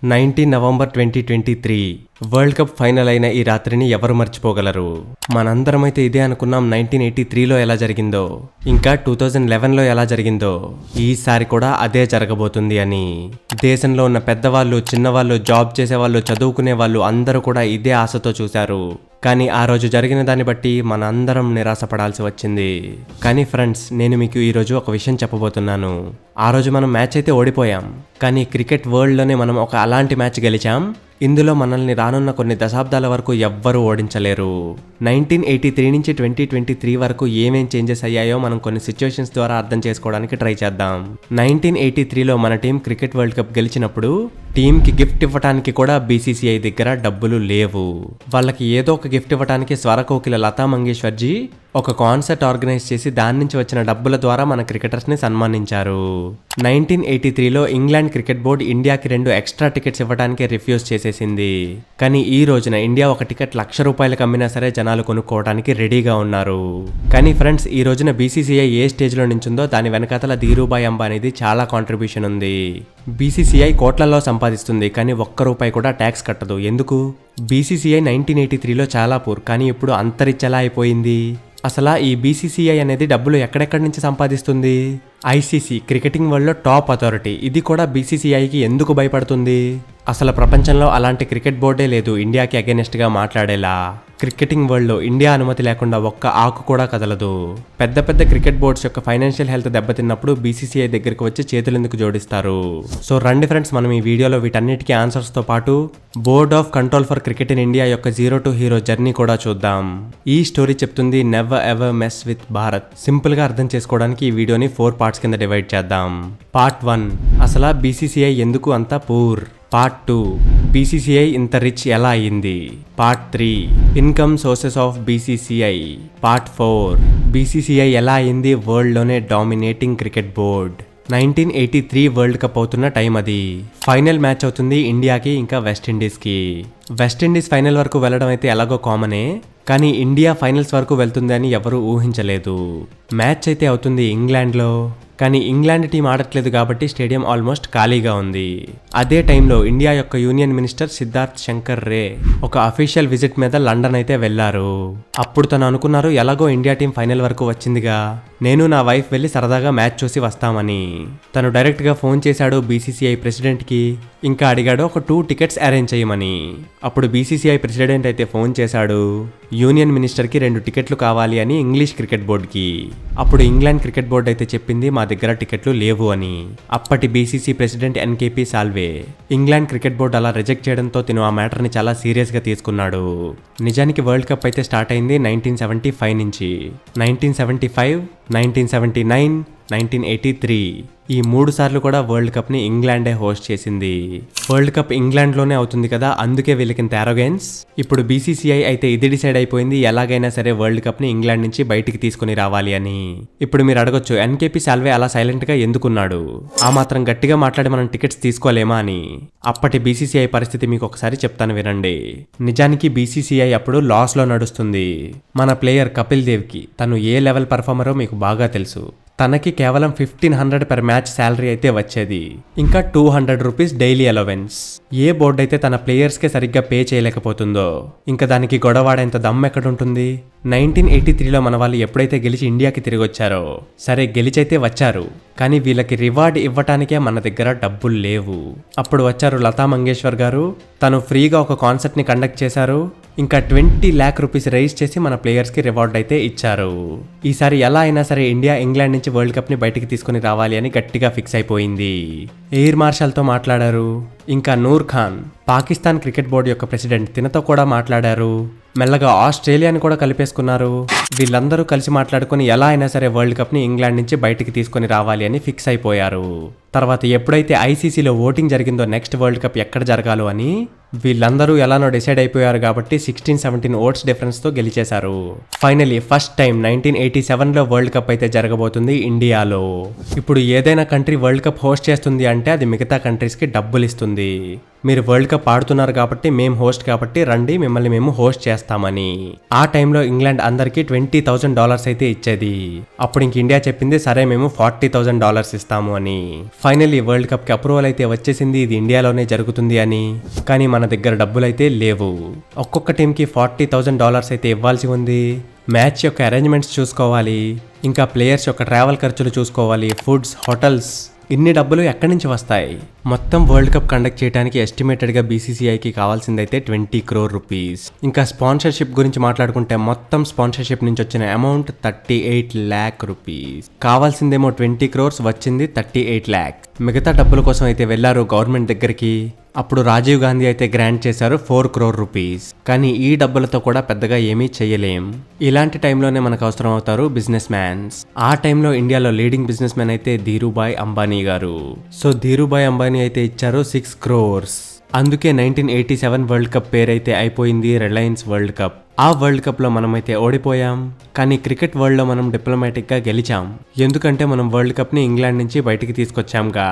19 November 2023 world cup final అయిన ఈ రాత్రిని ఎవరు మర్చిపోగలరు? మనందరమైతే ఇదే అనుకున్నాం 1983లో ఎలా జరిగిందో, ఇంకా 2011లో ఎలా జరిగిందో, ఈసారి కూడా అదే జరగబోతుంది అని. దేశంలో ఉన్న పెద్దవాళ్ళు, చిన్నవాళ్ళు, జాబ్ చేసేవాళ్ళు, చదువుకునే వాళ్ళు అందరూ కూడా ఇదే ఆశతో చూశారు. కానీ ఆ రోజు జరిగిన దాన్ని బట్టి మన అందరం నిరాశపడాల్సి వచ్చింది. కానీ ఫ్రెండ్స్, నేను మీకు ఈరోజు ఒక విషయం చెప్పబోతున్నాను. ఆ రోజు మనం మ్యాచ్ అయితే ఓడిపోయాం, కానీ క్రికెట్ వరల్డ్లోనే మనం ఒక అలాంటి మ్యాచ్ గెలిచాం. ఇందులో మనల్ని రానున్న కొన్ని దశాబ్దాల వరకు ఎవ్వరూ ఓడించలేరు. 1983 నుంచి 2023 వరకు ఏమేం చేంజెస్ అయ్యాయో మనం కొన్ని సిచ్యువేషన్స్ ద్వారా అర్థం చేసుకోవడానికి ట్రై చేద్దాం. 1983లో మన టీం క్రికెట్ వరల్డ్ కప్ గెలిచినప్పుడు టీంకి గిఫ్ట్ ఇవ్వడానికి కూడా BCCI దగ్గర డబ్బులు లేవు. వాళ్ళకి ఏదో ఒక గిఫ్ట్ ఇవ్వడానికి స్వరకోకిల లతా మంగేశ్వర్ జీ ఒక కాన్సర్ట్ ఆర్గనైజ్ చేసి దాని నుంచి వచ్చిన డబ్బుల ద్వారా మన క్రికెటర్స్ ని సన్మానించారు. 1983లో ఇంగ్లాండ్ క్రికెట్ బోర్డు ఇండియాకి 2 ఎక్స్ట్రా టికెట్స్ ఇవ్వడానికి రిఫ్యూజ్ చేసేసింది. కానీ ఈ రోజున ఇండియా ఒక టికెట్ ₹1,00,000 అమ్మినా సరే జనాలు కొనుక్కోవడానికి రెడీగా ఉన్నారు. కానీ ఫ్రెండ్స్, ఈ రోజున BCCI ఏ స్టేజ్ లో నించుందో దాని వెనకాతల ధీరూభాయ్ అంబానీది చాలా కాంట్రిబ్యూషన్ ఉంది. BCCI కోట్లలో సంపాదిస్తుంది, కానీ ₹1 కూడా ట్యాక్స్ కట్టదు. ఎందుకు? BCCI 1983లో చాలా పూర్, కానీ ఇప్పుడు అంతరిచ్చలా అయిపోయింది. అసలు ఈ BCCI అనేది డబ్బులు ఎక్కడెక్కడి నుంచి సంపాదిస్తుంది? ICC క్రికెటింగ్ వరల్డ్లో టాప్ అథారిటీ, ఇది కూడా BCCIకి ఎందుకు భయపడుతుంది? అసలు ప్రపంచంలో అలాంటి క్రికెట్ బోర్డే లేదు ఇండియాకి అగెనెస్ట్గా మాట్లాడేలా. క్రికెటింగ్ వరల్డ్లో ఇండియా అనుమతి లేకుండా ఒక్క ఆకు కూడా కదలదు. పెద్ద పెద్ద క్రికెట్ బోర్డ్స్ యొక్క ఫైనాన్షియల్ హెల్త్ దెబ్బతిన్నప్పుడు BCCI దగ్గరికి వచ్చి చేతులెందుకు జోడిస్తారు? సో రండి ఫ్రెండ్స్, మనం ఈ వీడియోలో వీటన్నిటికీ ఆన్సర్స్తో పాటు board of control for cricket in India యొక్క జీరో టు హీరో జర్నీ కూడా చూద్దాం. ఈ స్టోరీ చెప్తుంది never ever mess with Bharat. సింపుల్గా అర్థం చేసుకోవడానికి ఈ వీడియోని 4 పార్ట్స్ కింద డివైడ్ చేద్దాం. పార్ట్ 1, అసలు BCCI ఎందుకు అంత పూర్? పార్ట్ 2, BCCI ఇంత రిచ్ ఎలా అయ్యింది? Part 3, income sources of BCCI. Part 4, BCCI ఎలా అయింది వరల్డ్లోనే dominating cricket board. 1983 world cup అవుతున్న టైం అది. ఫైనల్ మ్యాచ్ అవుతుంది ఇండియాకి ఇంకా వెస్టిండీస్కి. వెస్టిండీస్ ఫైనల్ వరకు వెళ్ళడం అయితే ఎలాగో కామనే, కానీ ఇండియా ఫైనల్స్ వరకు వెళ్తుందని ఎవరూ ఊహించలేదు. మ్యాచ్ అయితే అవుతుంది ఇంగ్లాండ్లో, కానీ ఇంగ్లాండ్ టీం ఆడట్లేదు కాబట్టి స్టేడియం ఆల్మోస్ట్ ఖాళీగా ఉంది. అదే టైంలో ఇండియా యొక్క యూనియన్ మినిస్టర్ సిద్ధార్థ్ శంకర్ రే ఒక అఫీషియల్ విజిట్ మీద లండన్ అయితే వెళ్లారు. అప్పుడు తను అనుకున్నారు, ఎలాగో ఇండియా టీం ఫైనల్ వరకు వచ్చిందిగా, నేను నా వైఫ్ వెళ్ళి సరదాగా మ్యాచ్ చూసి వస్తామని. తను డైరెక్ట్గా ఫోన్ చేశాడు BCCI ప్రెసిడెంట్కి, ఇంకా అడిగాడు ఒక 2 టికెట్స్ అరేంజ్ చేయమని. అప్పుడు BCCI ప్రెసిడెంట్ అయితే ఫోన్ చేశాడు యూనియన్ మినిస్టర్కి 2 టికెట్లు కావాలి అని ఇంగ్లీష్ క్రికెట్ బోర్డుకి. అప్పుడు ఇంగ్లాండ్ క్రికెట్ బోర్డు అయితే చెప్పింది మా దగ్గర టికెట్లు లేవు అని. అప్పటి BCC president NKP Salve England cricket board అలా రిజెక్ట్ చేయడంతో తిను ఆ మ్యాటర్ని చాలా సీరియస్గా తీసుకున్నాడు. నిజానికి వరల్డ్ కప్ అయితే స్టార్ట్ అయింది 1975 నుంచి. 1975, 1979, 1983 ఈ 3 సార్లు కూడా వరల్డ్ కప్ ని ఇంగ్లాండే హోస్ట్ చేసింది. వరల్డ్ కప్ ఇంగ్లాండ్లోనే అవుతుంది కదా, అందుకే వీళ్ళకింత అరోగెన్స్. ఇప్పుడు BCCI అయితే ఇది డిసైడ్ అయిపోయింది, ఎలాగైనా సరే వరల్డ్ కప్ ని ఇంగ్లాండ్ నుంచి బయటికి తీసుకుని రావాలి అని. ఇప్పుడు మీరు అడగొచ్చు, NKP సాల్వే అలా సైలెంట్ గా ఎందుకున్నాడు? ఆ మాత్రం గట్టిగా మాట్లాడి మనం టికెట్స్ తీసుకోలేమా అని. అప్పటి BCCI పరిస్థితి మీకు ఒకసారి చెప్తాను వినండి. నిజానికి BCCI అప్పుడు లాస్ లో నడుస్తుంది. మన ప్లేయర్ కపిల్ దేవ్ కి తను ఏ లెవెల్ పర్ఫార్మరో మీకు బాగా తెలుసు. తనకి కేవలం 1500 per మ్యాచ్ శాలరీ అయితే వచ్చేది, ఇంకా 200 రూపీస్ డైలీ అలవెన్స్. ఏ బోర్డు అయితే తన ప్లేయర్స్కే సరిగ్గా పే చేయలేకపోతుందో ఇంకా దానికి గొడవాడేంత దమ్ ఎక్కడుంటుంది? 1983లో మన వాళ్ళు ఎప్పుడైతే గెలిచి ఇండియాకి తిరిగి వచ్చారో, సరే గెలిచైతే వచ్చారు, కానీ వీళ్ళకి రివార్డ్ ఇవ్వటానికే మన దగ్గర డబ్బులు లేవు. అప్పుడు వచ్చారు లతా మంగేశ్వర్ గారు, తను ఫ్రీగా ఒక కాన్సర్ట్ ని కండక్ట్ చేశారు, ఇంకా 20 lakh రూపీస్ రైజ్ చేసి మన ప్లేయర్స్ కి రివార్డ్ అయితే ఇచ్చారు. ఈసారి ఎలా అయినా సరే ఇండియా ఇంగ్లాండ్ నుంచి వరల్డ్ కప్ ని బయటికి తీసుకుని రావాలి అని గట్టిగా ఫిక్స్ అయిపోయింది. ఎయిర్ మార్షల్ తో మాట్లాడారు, ఇంకా నూర్ ఖాన్ పాకిస్తాన్ క్రికెట్ బోర్డు యొక్క ప్రెసిడెంట్ తినతో కూడా మాట్లాడారు. మెల్లగా ఆస్ట్రేలియాని కూడా కలిపేసుకున్నారు. వీళ్ళందరూ కలిసి మాట్లాడుకుని ఎలా అయినా సరే వరల్డ్ కప్ ని ఇంగ్లాండ్ నుంచి బయటికి తీసుకుని రావాలి అని ఫిక్స్ అయిపోయారు. తర్వాత ఎప్పుడైతే ICCలో ఓటింగ్ జరిగిందో నెక్స్ట్ వరల్డ్ కప్ ఎక్కడ జరగాలో అని, వీళ్ళందరూ ఎలానో డిసైడ్ అయిపోయారు కాబట్టి 16-17 ఓట్స్ డిఫరెన్స్ తో గెలిచేశారు. ఫైనలీ ఫస్ట్ టైం 1987లో వరల్డ్ కప్ అయితే జరగబోతుంది ఇండియాలో. ఇప్పుడు ఏదైనా కంట్రీ వరల్డ్ కప్ హోస్ట్ చేస్తుంది అంటే అది మిగతా కంట్రీస్ కి డబ్బులు ఇస్తుంది. మీరు వరల్డ్ కప్ ఆడుతున్నారు కాబట్టి మేము హోస్ట్ కాబట్టి రండి మిమ్మల్ని మేము హోస్ట్ చేస్తామని. ఆ టైంలో ఇంగ్లాండ్ అందరికి $20,000 అయితే ఇచ్చేది. అప్పుడు ఇంక ఇండియా చెప్పింది సరే మేము $40,000 ఇస్తాము అని. ఫైనల్లీ వరల్డ్ కప్ కి అప్రూవల్ అయితే వచ్చేసింది, ఇది ఇండియాలోనే జరుగుతుంది అని. కానీ మన దగ్గర డబ్బులైతే లేవు. ఒక్కొక్క టీంకి $40,000 అయితే ఇవ్వాల్సి ఉంది. మ్యాచ్ యొక్క అరేంజ్మెంట్స్ చూసుకోవాలి, ఇంకా ప్లేయర్స్ యొక్క ట్రావెల్ ఖర్చులు చూసుకోవాలి, ఫుడ్స్, హోటల్స్, ఇన్ని డబ్బులు ఎక్కడి నుంచి వస్తాయి? మొత్తం వరల్డ్ కప్ కండక్ట్ చేయడానికి ఎస్టిమేటెడ్గా బీసీసీఐకి కావాల్సిందైతే 20 crore రూపీస్. ఇంకా స్పాన్సర్షిప్ గురించి మాట్లాడుకుంటే మొత్తం స్పాన్సర్షిప్ నుంచి వచ్చిన అమౌంట్ 38 lakh రూపీస్. కావాల్సిందేమో 20 crores, వచ్చింది 38 lakh. మిగతా డబ్బుల కోసం అయితే వెళ్లారు గవర్నమెంట్ దగ్గరికి. అప్పుడు రాజీవ్ గాంధీ అయితే గ్రాంట్ చేశారు 4 crore రూపీస్. కానీ ఈ డబ్బులతో కూడా పెద్దగా ఏమీ చెయ్యలేం. ఇలాంటి టైంలోనే మనకు అవసరం అవుతారు బిజినెస్ మ్యాన్స్. ఆ టైంలో ఇండియాలో లీడింగ్ బిజినెస్ మ్యాన్ అయితే ధీరుభాయ్ అంబానీ గారు. సో ధీరుభాయ్ అంబానీ అయితే ఇచ్చారు 6 crores. అందుకే 1987 వరల్డ్ కప్ పేరైతే అయిపోయింది రిలయన్స్ వరల్డ్ కప్. ఆ వరల్డ్ కప్ లో మనమైతే ఓడిపోయాం, కానీ క్రికెట్ వరల్డ్ లో మనం డిప్లొమాటిక్ గా గెలిచాం. ఎందుకంటే మనం వరల్డ్ కప్ ని ఇంగ్లాండ్ నుంచి బయటికి తీసుకొచ్చాంగా.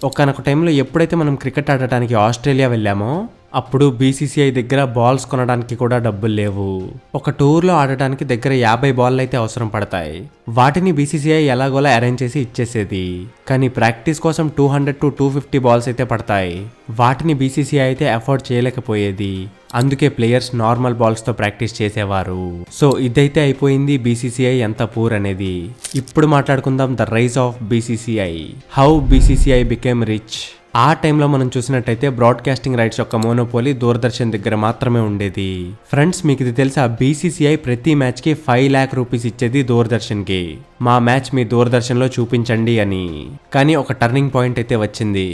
ఒక్కనొక టైంలో ఎప్పుడైతే మనం క్రికెట్ ఆడటానికి ఆస్ట్రేలియా వెళ్ళామో అప్పుడు బీసీసీఐ దగ్గర బాల్స్ కొనడానికి కూడా డబ్బులు లేవు. ఒక టూర్లో ఆడటానికి దగ్గర 50 బాల్ అయితే అవసరం పడతాయి. వాటిని బీసీసీఐ ఎలాగోలా అరేంజ్ చేసి ఇచ్చేసేది. కానీ ప్రాక్టీస్ కోసం 200 to 250 బాల్స్ అయితే పడతాయి. వాటిని బీసీసీఐ అయితే అఫోర్డ్ చేయలేకపోయేది. అందుకే ప్లేయర్స్ నార్మల్ బాల్స్ తో ప్రాక్టీస్ చేసేవారు. సో ఇదైతే అయిపోయింది బీసీసీఐ ఎంత పూర్ అనేది. ఇప్పుడు మాట్లాడుకుందాం the rise of BCCI, how BCCI became rich. ఆ టైంలో మనం చూసినట్టయితే బ్రాడ్కాస్టింగ్ రైట్స్ యొక్క మోనోపోలీ దూరదర్శన్ దగ్గర మాత్రమే ఉండేది. ఫ్రెండ్స్ మీకు ఇది తెలుసా, బీసీసీఐ ప్రతి మ్యాచ్ కి 5 lakh రూపీస్ ఇచ్చేది దూరదర్శన్ కి. మా మ్యాచ్ మీ దూరదర్శన్ లో చూపించండి అని. కానీ ఒక టర్నింగ్ పాయింట్ అయితే వచ్చింది.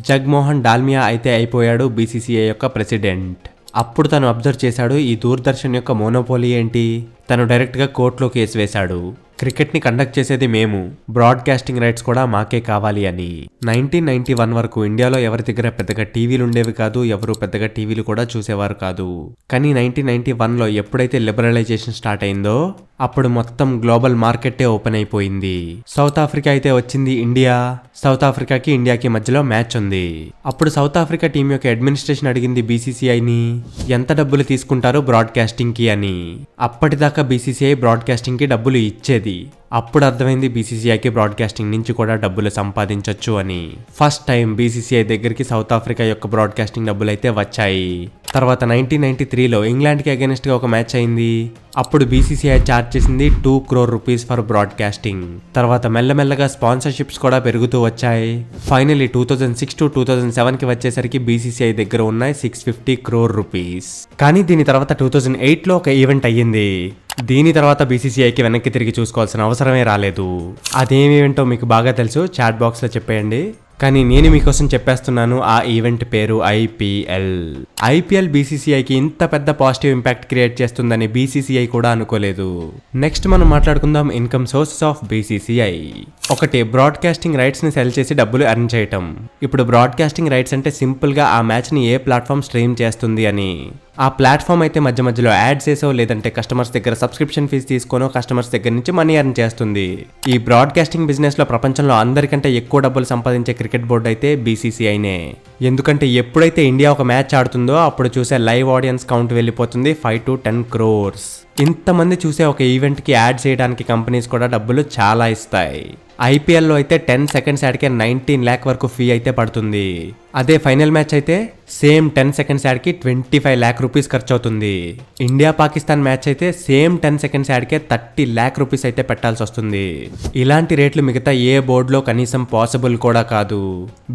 జగ్మోహన్ డాల్మియా అయితే అయిపోయాడు బీసీసీఐ యొక్క ప్రెసిడెంట్. అప్పుడు తను అబ్జర్వ్ చేశాడు ఈ దూరదర్శన్ యొక్క మోనోపోలీ ఏంటి. తను డైరెక్ట్ గా కోర్టులో కేసు వేశాడు. క్రికెట్ ని కండక్ట్ చేసేది మేము, బ్రాడ్కాస్టింగ్ రైట్స్ కూడా మాకే కావాలి అని. 1991 వరకు ఇండియాలో ఎవరి దగ్గర పెద్దగా టీవీలు ఉండేవి కాదు, ఎవరు పెద్దగా టీవీలు కూడా చూసేవారు కాదు. కానీ 1991లో ఎప్పుడైతే లిబరలైజేషన్ స్టార్ట్ అయిందో అప్పుడు మొత్తం గ్లోబల్ మార్కెట్టే ఓపెన్ అయిపోయింది. సౌత్ ఆఫ్రికా అయితే వచ్చింది ఇండియా. సౌత్ ఆఫ్రికాకి ఇండియాకి మధ్యలో మ్యాచ్ ఉంది. అప్పుడు సౌత్ ఆఫ్రికా టీం యొక్క అడ్మినిస్ట్రేషన్ అడిగింది బీసీసీఐని ఎంత డబ్బులు తీసుకుంటారు బ్రాడ్కాస్టింగ్ కి అని. అప్పటిదాకా బీసీసీఐ బ్రాడ్కాస్టింగ్ కి డబ్బులు ఇచ్చేది. అప్పుడు అర్థమైంది బీసీసీఐకి బ్రాడ్కాస్టింగ్ నుంచి కూడా డబ్బులు సంపాదించొచ్చు అని. ఫస్ట్ టైం బీసీసీఐ దగ్గరికి సౌత్ ఆఫ్రికా యొక్క బ్రాడ్కాస్టింగ్ డబ్బులు అయితే వచ్చాయి. తర్వాత 1993లో ఇంగ్లాండ్ కి అగైనెస్ట్ గా ఒక మ్యాచ్ అయింది. అప్పుడు బీసీసీఐ చార్జ్ చేసింది 2 crore రూపీస్ ఫర్ బ్రాడ్కాస్టింగ్. తర్వాత మెల్లమెల్లగా స్పాన్సర్షిప్స్ కూడా పెరుగుతూ వచ్చాయి. ఫైనల్లీ 2006 to 2007 కి వచ్చేసరికి బీసీసీఐ దగ్గర ఉన్నాయి 650 crore రూపీస్. కానీ దీని తర్వాత 2008లో ఒక ఈవెంట్ అయ్యింది. దీని తర్వాత బీసీసీఐకి వెనక్కి తిరిగి చూసుకోవాల్సిన అవసరమే రాలేదు. అదేం ఈవెంటో మీకు బాగా తెలుసు, చాట్ బాక్స్ లో చెప్పేయండి. కానీ నేను మీకోసం చెప్పేస్తున్నాను, ఆ ఈవెంట్ పేరు ఐపీఎల్. ఐపీఎల్ బీసీసీఐకి ఇంత పెద్ద పాజిటివ్ ఇంపాక్ట్ క్రియేట్ చేస్తుందని బీసీసీఐ కూడా అనుకోలేదు. నెక్స్ట్ మనం మాట్లాడుకుందాం ఇన్కమ్ సోర్సెస్ ఆఫ్ బీసీసీఐ. ఒకటి, బ్రాడ్కాస్టింగ్ రైట్స్ ని సెల్ చేసి డబ్బులు ఎర్న్ చేయటం. ఇప్పుడు బ్రాడ్కాస్టింగ్ రైట్స్ అంటే సింపుల్ గా ఆ మ్యాచ్ ని ఏ ప్లాట్ఫామ్ స్ట్రీమ్ చేస్తుంది అని. ఆ ప్లాట్ఫామ్ అయితే మధ్య మధ్యలో యాడ్స్ వేసో లేదంటే కస్టమర్స్ దగ్గర సబ్స్క్రిప్షన్ ఫీజు తీసుకోనో కస్టమర్స్ దగ్గర నుంచి మనీ ఎర్న్ చేస్తుంది. ఈ బ్రాడ్కాస్టింగ్ బిజినెస్ లో ప్రపంచంలో అందరికంటే ఎక్కువ డబ్బులు సంపాదించే క్రికెట్ బోర్డు అయితే బీసీసీఐనే. ఎందుకంటే ఎప్పుడైతే ఇండియా ఒక మ్యాచ్ ఆడుతుందో అప్పుడు చూసే లైవ్ ఆడియన్స్ కౌంట్ వెళ్ళిపోతుంది 5 to 10 crores. ఇంతమంది చూసే ఒక ఈవెంట్ కి యాడ్ చేయడానికి కంపెనీస్ కూడా డబ్బులు చాలా ఇస్తాయి. ఐపీఎల్లో అయితే 10 seconds యాడ్కే 19 lakh వరకు ఫీ అయితే పడుతుంది. అదే ఫైనల్ మ్యాచ్ అయితే సేమ్ 10 seconds యాడ్కి 25 lakh రూపీస్ ఖర్చు అవుతుంది. ఇండియా పాకిస్తాన్ మ్యాచ్ అయితే సేమ్ 10 seconds యాడ్కే 30 lakh రూపీస్ అయితే పెట్టాల్సి వస్తుంది. ఇలాంటి రేట్లు మిగతా ఏ బోర్డులో కనీసం పాసిబుల్ కూడా కాదు.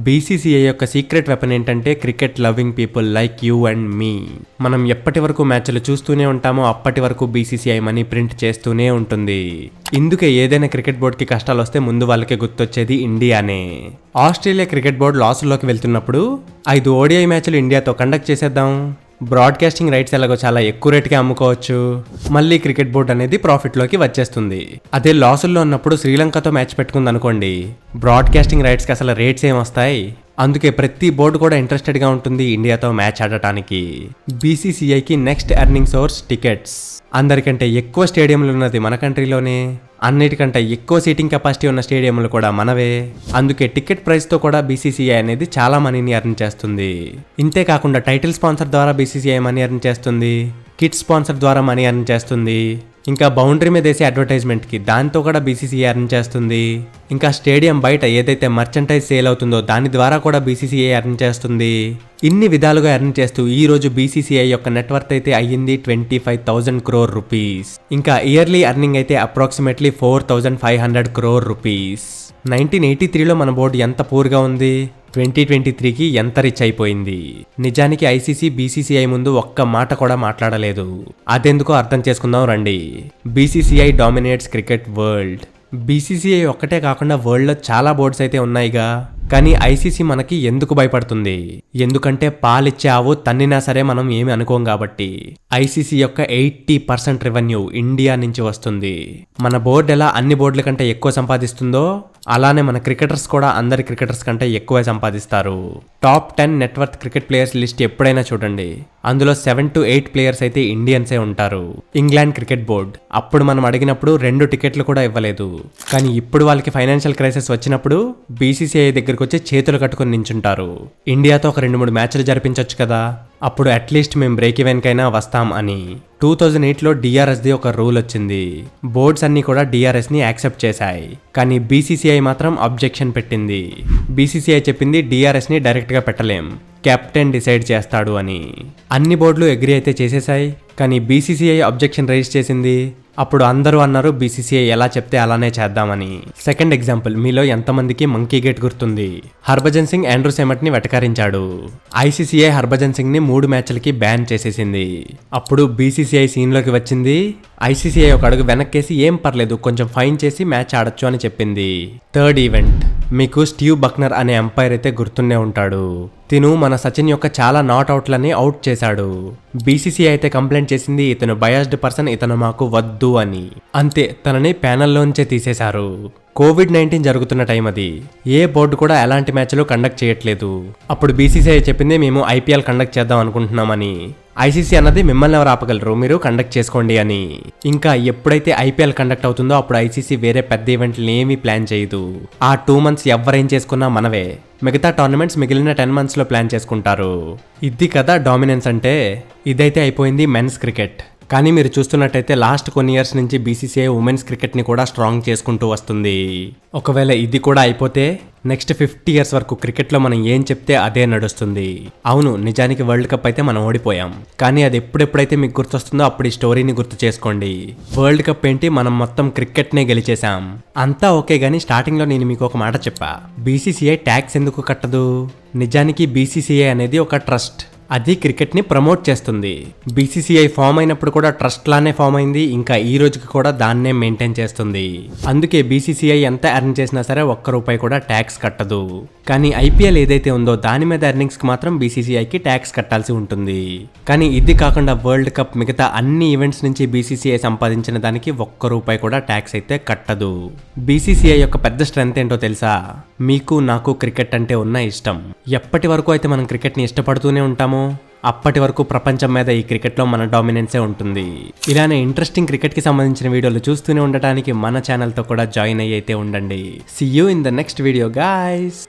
బీసీసీఐ యొక్క సీక్రెట్ వెపన్ ఏంటంటే cricket loving people like you and me. మనం ఎప్పటి వరకు మ్యాచ్లు చూస్తూనే ఉంటామో అప్పటి వరకు బీసీసీఐ మనీ ప్రింట్ చేస్తూనే ఉంటుంది. ఇందుకే ఏదైనా క్రికెట్ బోర్డుకి కష్టాలు వస్తే ముందు వాళ్ళకి గుర్తొచ్చేది ఇండియానే. ఆస్ట్రేలియా క్రికెట్ బోర్డు లాసుల్లోకి వెళ్తున్నప్పుడు 5 ODI మ్యాచ్లు ఇండియాతో కండక్ట్ చేసేద్దాం, బ్రాడ్కాస్టింగ్ రైట్స్ ఎలాగో చాలా ఎక్కువ రేట్కి అమ్ముకోవచ్చు, మళ్ళీ క్రికెట్ బోర్డు అనేది ప్రాఫిట్లోకి వచ్చేస్తుంది. అదే లాసుల్లో ఉన్నప్పుడు శ్రీలంకతో మ్యాచ్ పెట్టుకుంది అనుకోండి, బ్రాడ్కాస్టింగ్ రైట్స్కి అసలు రేట్స్ ఏం వస్తాయి. అందుకే ప్రతి బోర్డు కూడా ఇంట్రెస్టెడ్గా ఉంటుంది ఇండియాతో మ్యాచ్ ఆడటానికి. బీసీసీఐకి నెక్స్ట్ ఎర్నింగ్ సోర్స్ టికెట్స్. అందరికంటే ఎక్కువ స్టేడియంలు ఉన్నది మన కంట్రీలోనే. అన్నిటికంటే ఎక్కువ సీటింగ్ కెపాసిటీ ఉన్న స్టేడియంలు కూడా మనవే. అందుకే టికెట్ ప్రైస్ తో కూడా బీసీసీఐ అనేది చాలా మనీని ఎర్న్ చేస్తుంది. ఇంతే కాకుండా టైటిల్ స్పాన్సర్ ద్వారా బీసీసీఐ మనీ ఎర్న్ చేస్తుంది, కిట్ స్పాన్సర్ ద్వారా మనీ ఎర్న్ చేస్తుంది, ఇంకా బౌండరీ మీద వేసే అడ్వర్టైజ్మెంట్కి దాంతో కూడా బీసీసీఐ ఎర్న్ చేస్తుంది, ఇంకా స్టేడియం బయట ఏదైతే మర్చెంటైజ్ సేల్ అవుతుందో దాని ద్వారా కూడా బీసీసీఐ ఎర్న్ చేస్తుంది. ఇన్ని విధాలుగా ఎర్న్ చేస్తూ ఈ రోజు బీసీసీఐ యొక్క నెట్వర్త్ అయితే అయ్యింది 25,000 crore రూపీస్. ఇంకా ఇయర్లీ ఎర్నింగ్ అయితే అప్రాక్సిమేట్లీ 4,500 crore రూపీస్. 1983లో మన బోర్డు ఎంత పూర్గా ఉంది, 2023కి ఎంత రిచ్ అయిపోయింది. నిజానికి ఐసీసీ బీసీసీఐ ముందు ఒక్క మాట కూడా మాట్లాడలేదు. అదెందుకో అర్థం చేసుకుందాం రండి. BCCI dominates cricket world. BCCI ఒక్కటే కాకుండా వరల్డ్లో చాలా బోర్డ్స్ అయితే ఉన్నాయిగా, కానీ ఐసీసీ మనకి ఎందుకు భయపడుతుంది? ఎందుకంటే పాలిచ్చే ఆవు తన్నినా సరే మనం ఏమి అనుకోం కాబట్టి. ఐసీసీ యొక్క 80% రెవెన్యూ ఇండియా నుంచి వస్తుంది. మన బోర్డు ఎలా అన్ని బోర్డుల కంటే ఎక్కువ సంపాదిస్తుందో అలానే మన క్రికెటర్స్ కూడా అందరి క్రికెటర్స్ కంటే ఎక్కువే సంపాదిస్తారు. Top 10 net worth cricket players list ఎప్పుడైనా చూడండి, అందులో 7 to 8 ప్లేయర్స్ అయితే ఇండియన్సే ఉంటారు. ఇంగ్లాండ్ క్రికెట్ బోర్డ్ అప్పుడు మనం అడిగినప్పుడు 2 టికెట్లు కూడా ఇవ్వలేదు, కానీ ఇప్పుడు వాళ్ళకి ఫైనాన్షియల్ క్రైసిస్ వచ్చినప్పుడు బీసీసీఐ దగ్గరకు వచ్చి చేతులు కట్టుకుని నించుంటారు. ఇండియాతో ఒక 2-3 మ్యాచ్లు జరిపించవచ్చు కదా, అప్పుడు అట్లీస్ట్ మేము బ్రేక్ ఈవెన్ కైనా వస్తాం అని. 2008లో డిఆర్ఎస్ది ఒక రూల్ వచ్చింది. బోర్డ్స్ అన్ని కూడా డిఆర్ఎస్ ని యాక్సెప్ట్ చేశాయి, కానీ బీసీసీఐ మాత్రం అబ్జెక్షన్ పెట్టింది. బీసీసీఐ చెప్పింది డిఆర్ఎస్ ని డైరెక్ట్ గా పెట్టలేం, కెప్టెన్ డిసైడ్ చేస్తాడు అని. అన్ని బోర్డులు అగ్రి అయితే చేసేసాయి, కానీ బీసీసీఐ అబ్జెక్షన్ రైజ్ చేసింది. అప్పుడు అందరూ అన్నారు బీసీసీఐ ఎలా చెప్తే అలానే చేద్దామని. సెకండ్ ఎగ్జాంపుల్, మీలో ఎంతమందికి మంకీ గేట్ గుర్తుంది? హర్భజన్ సింగ్ ఆండ్రూ సెమట్ ని వెటకారించాడు. ఐసీసీఐ హర్భజన్ సింగ్ ని 3 మ్యాచ్లకి బ్యాన్ చేసేసింది. అప్పుడు బీసీసీఐ సీన్ లోకి వచ్చింది. ఐసీసీఐ ఒక అడుగు వెనక్కేసి ఏం పర్లేదు కొంచెం ఫైన్ చేసి మ్యాచ్ ఆడొచ్చు అని చెప్పింది. థర్డ్ ఈవెంట్, మీకు స్టీవ్ బక్నర్ అనే అంపైర్ అయితే గుర్తుండే ఉంటాడు. తిను మన సచిన్ యొక్క చాలా నాట్అవుట్లని అవుట్ చేశాడు. బీసీసీఐ అయితే కంప్లైంట్ చేసింది ఇతను బయాస్డ్ పర్సన్, ఇతను మాకు వద్దు అని. అంతే, తనని ప్యానెల్లోంచే తీసేశారు. కోవిడ్-19 జరుగుతున్న టైం అది. ఏ బోర్డు కూడా ఎలాంటి మ్యాచ్లు కండక్ట్ చేయట్లేదు. అప్పుడు బీసీసీఐ చెప్పింది మేము ఐపీఎల్ కండక్ట్ చేద్దాం అనుకుంటున్నామని. ఐసీసీ అన్నది మిమ్మల్ని ఎవరు ఆపగలరు, మీరు కండక్ట్ చేసుకోండి అని. ఇంకా ఎప్పుడైతే ఐపీఎల్ కండక్ట్ అవుతుందో అప్పుడు ఐసీసీ వేరే పెద్ద ఈవెంట్లు ఏమీ ప్లాన్ చేయదు. ఆ 2 months ఎవరేం చేసుకున్నా మనవే. మిగతా టోర్నమెంట్స్ మిగిలిన 10 months లో ప్లాన్ చేసుకుంటారు. ఇది కదా డామినెన్స్ అంటే. ఇదైతే అయిపోయింది మెన్స్ క్రికెట్. కానీ మీరు చూస్తున్నట్టయితే లాస్ట్ కొన్ని ఇయర్స్ నుంచి బీసీసీఐ ఉమెన్స్ క్రికెట్ ని కూడా స్ట్రాంగ్ చేసుకుంటూ వస్తుంది. ఒకవేళ ఇది కూడా అయిపోతే నెక్స్ట్ 50 years వరకు క్రికెట్లో మనం ఏం చెప్తే అదే నడుస్తుంది. అవును, నిజానికి వరల్డ్ కప్ అయితే మనం ఓడిపోయాం, కానీ అది ఎప్పుడెప్పుడైతే మీకు గుర్తొస్తుందో అప్పుడు ఈ స్టోరీని గుర్తు చేసుకోండి. వరల్డ్ కప్ ఏంటి, మనం మొత్తం క్రికెట్నే గెలిచేసాం. అంతా ఓకే, కానీ స్టార్టింగ్ లో నేను మీకు ఒక మాట చెప్పా, బీసీసీఐ ట్యాక్స్ ఎందుకు కట్టదు? నిజానికి బీసీసీఐ అనేది ఒక ట్రస్ట్, అది క్రికెట్ ని ప్రమోట్ చేస్తుంది. బీసీసీఐ ఫామ్ అయినప్పుడు కూడా ట్రస్ట్ లానే ఫామ్ అయింది, ఇంకా ఈ రోజుకి కూడా దాన్నే మెయింటైన్ చేస్తుంది. అందుకే బీసీసీఐ ఎంత ఎర్న్ చేసినా సరే ₹1 కూడా ట్యాక్స్ కట్టదు. కానీ ఐపీఎల్ ఏదైతే ఉందో దాని మీద ఎర్నింగ్స్ కి మాత్రం బీసీసీఐకి ట్యాక్స్ కట్టాల్సి ఉంటుంది. కానీ ఇది కాకుండా వరల్డ్ కప్ మిగతా అన్ని ఈవెంట్స్ నుంచి బీసీసీఐ సంపాదించిన దానికి ₹1 కూడా ట్యాక్స్ అయితే కట్టదు. బీసీసీఐ యొక్క పెద్ద స్ట్రెంత్ ఏంటో తెలుసా? మీకు నాకు క్రికెట్ అంటే ఉన్న ఇష్టం. ఎప్పటి వరకు అయితే మనం క్రికెట్ ని ఇష్టపడుతూనే ఉంటామో అప్పటి వరకు ప్రపంచం మీద ఈ క్రికెట్లో మన డామినెన్సే ఉంటుంది. ఇలానే ఇంట్రెస్టింగ్ క్రికెట్ కి సంబంధించిన వీడియోలు చూస్తూనే ఉండటానికి మన ఛానల్తో కూడా జాయిన్ అయ్యి అయితే ఉండండి. See you in the next video guys.